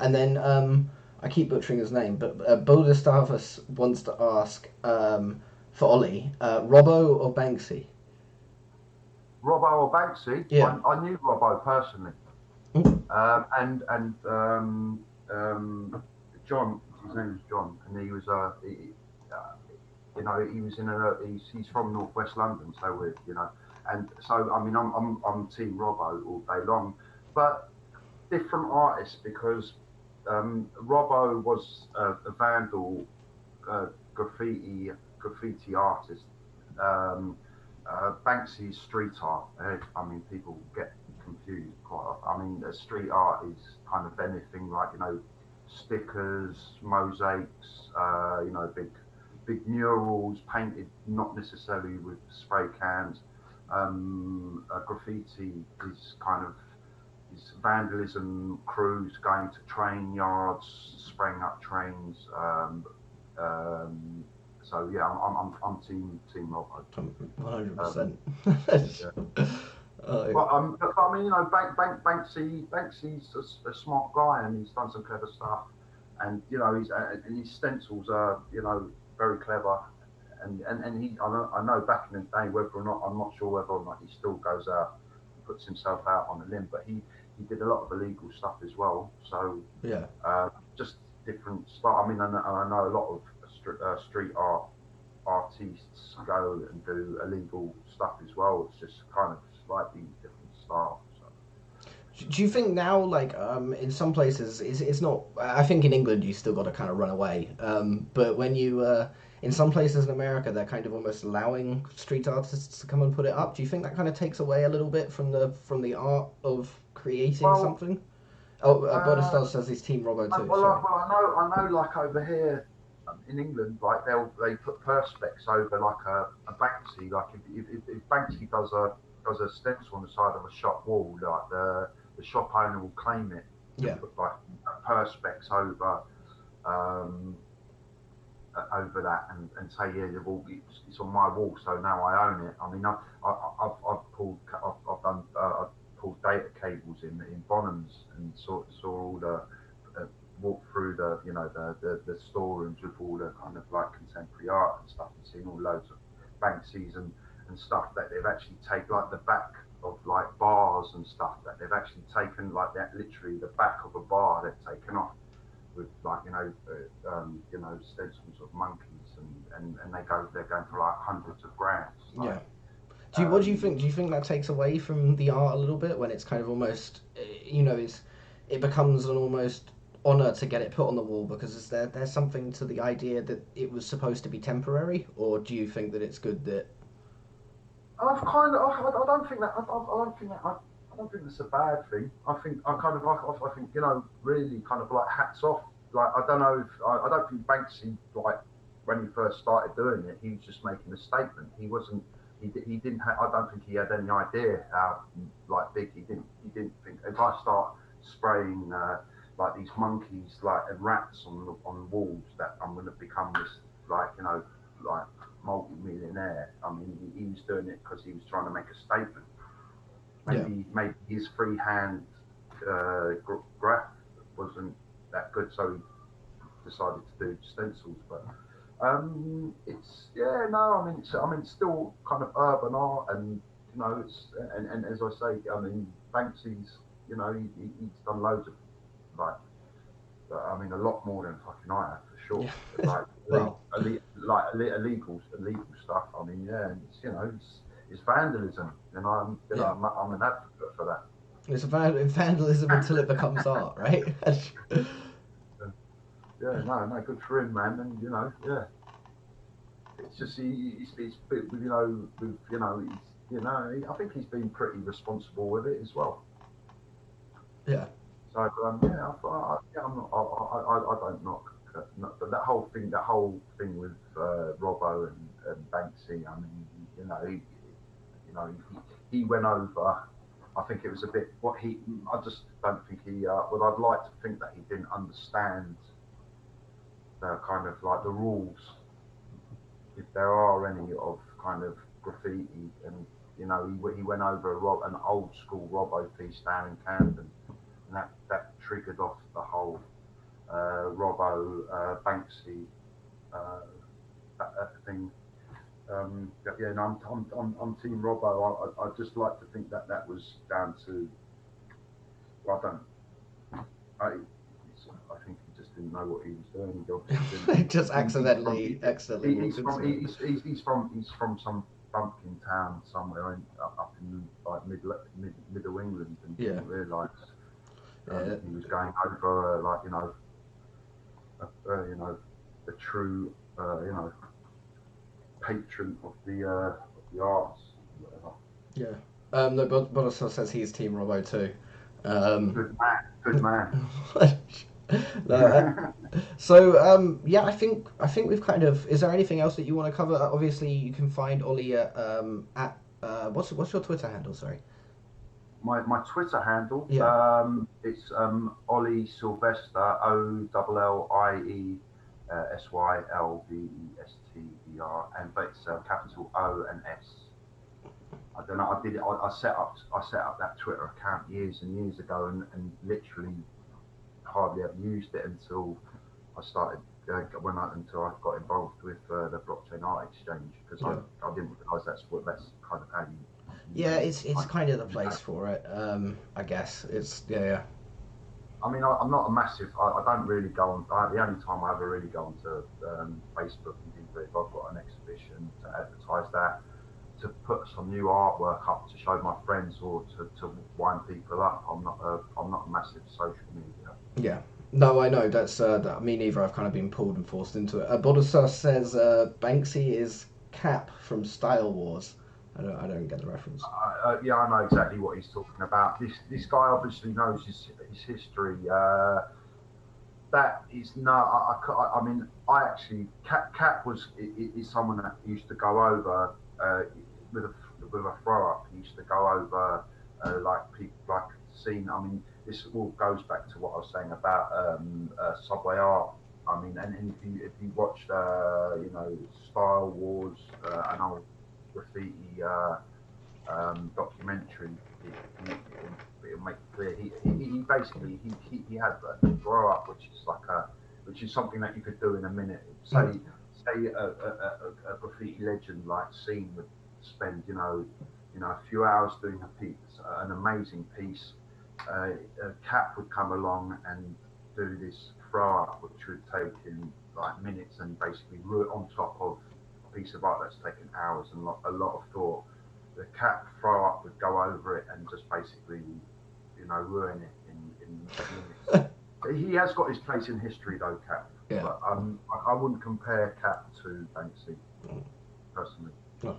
And then I keep butchering his name, but Bodestavus wants to ask for Ollie, Robbo or Banksy? Robbo or Banksy? Yeah. I knew Robbo personally, Mm. and John. His name was John, and he was he was in he's from northwest London, so we're and so I mean I'm Team Robbo all day long, but different artists because Robbo was a vandal uh, graffiti graffiti artist. Um, Banksy's street art. I mean, people get confused quite often. I mean, street art is kind of anything like stickers, mosaics, big murals painted not necessarily with spray cans. Graffiti is kind of is vandalism, crews going to train yards, spraying up trains. Um, so yeah, I'm team Robbo. 100%. Yeah. uh, But I mean, Banksy's a smart guy, and he's done some clever stuff, and and his stencils are very clever, and I know back in the day whether or not I'm not sure whether or not he still goes out and puts himself out on a limb, but he did a lot of illegal stuff as well. So yeah. just different stuff. I mean, I know a lot of street art artists go and do illegal stuff as well. It's just kind of slightly different style. So Do you think now, like, in some places, it's not. I think in England you still got to kind of run away. But when in some places in America, they're kind of almost allowing street artists to come and put it up. Do you think that kind of takes away a little bit from the art of creating well, something? Oh, uh, Bodestal says he's Team Robbo too. Sorry. I know, like over here in England, like they put perspex over like a Banksy. Like if Banksy does a stencil on the side of a shop wall, like the shop owner will claim it and Yeah. put like a perspex um, over that and say, yeah, it's on my wall, so now I own it. I mean, I've done I've pulled data cables in Bonhams and saw all the walked through the the storerooms with all the kind of like contemporary art and stuff and seen all loads of Banksies and stuff that they've actually taken like the back of like bars and stuff that they've actually taken like that literally the back of a bar they've taken off with like stencils of monkeys and they're going for like hundreds of grams like Yeah. What do you um, think? Do you think that takes away from the art a little bit when it's kind of almost, it becomes an almost honor to get it put on the wall because there's something to the idea that it was supposed to be temporary, or do you think that it's good that? I've kind of I don't think that I don't think that's a bad thing. I think I kind of I think really kind of like hats off. Like I don't know if I don't think Banksy like when he first started doing it, he was just making a statement. He wasn't. He didn't. I don't think he had any idea how like big he didn't think if I start spraying like these monkeys like and rats on walls that I'm going to become this like like multi-millionaire. I mean, he was doing it because he was trying to make a statement. Yeah. Maybe his freehand graph wasn't that good, so he decided to do stencils. But it's yeah, no, I mean, it's still kind of urban art, and it's and as I say, I mean, Banksy's, he's done loads of like I mean, a lot more than fucking I have for sure. Yeah. Like, Well, illegal stuff. I mean, yeah, and it's vandalism, and yeah. I'm an advocate for that. It's vandalism until it becomes art, right? And, yeah, no, good for him, man, and yeah, it's just he's with he's I think he's been pretty responsible with it as well. Yeah. So yeah, yeah, I'm not, I don't knock but that whole thing with Robbo and Banksy. I mean, he went over. I think it was a bit what he. I just don't think he. Well, I'd like to think that he didn't understand the kind of like the rules, if there are any of kind of graffiti, and he went over an old school Robbo piece down in Camden, and that triggered off the whole Robbo, Banksy, uh, that thing. Yeah, no, I'm Team Robbo. I just like to think that that was down to, well, I don't, I think he just didn't know what he was doing. He obviously didn't. Just accidentally walked He's into from it. he's from some bumpkin town somewhere up in like middle England, and Yeah, didn't realise yeah, he was going over like you know the true you know patron of the arts. Whatever. yeah. No, but Boris says he's Team Robbo too. Um, Good man. no, so yeah, I think we've kind of. Is there anything else that you want to cover? Obviously, you can find Ollie at what's your Twitter handle? Sorry. My Twitter handle, Yeah, it's Ollie Sylvester, Ollivester, and but it's capital O and S. I don't know. I did it. I set up that Twitter account years and years ago, and literally hardly ever used it until I started until I got involved with the blockchain art exchange, because yeah, I didn't realise that's kind of how you yeah. really It's kind kind of the of place for it. I guess it's yeah, yeah, I mean, I'm not a massive. I don't really go on. The only time I ever really go onto Facebook and things, if I've got an exhibition to advertise that, to put some new artwork up to show my friends, or to wind people up. I'm not a massive social media. yeah. No, I know that's me neither. I've kind of been pulled and forced into it. Bodhisattva says Banksy is Cap from Style Wars. I don't get the reference. Yeah, I know exactly what he's talking about. This guy obviously knows his history. That is no. I mean, I actually Cat is someone that used to go over with a throw up. He used to go over like people like scene. I mean, this all goes back to what I was saying about subway art. I mean, and if you watched you know, Style Wars, an old graffiti documentary, it'll make it clear. He basically he had a grow up, which is something that you could do in a minute. Mm. Say a graffiti legend like Scene would spend a few hours doing an amazing piece. A Cap would come along and do this throw up, which would take him like minutes, and basically on top of a piece of art that's taken hours and a lot of thought. The Cat throw up would go over it and just basically, ruin it in minutes. He has got his place in history, though, Cat. Yeah. But I wouldn't compare Cat to Banksy, Mm. personally. No,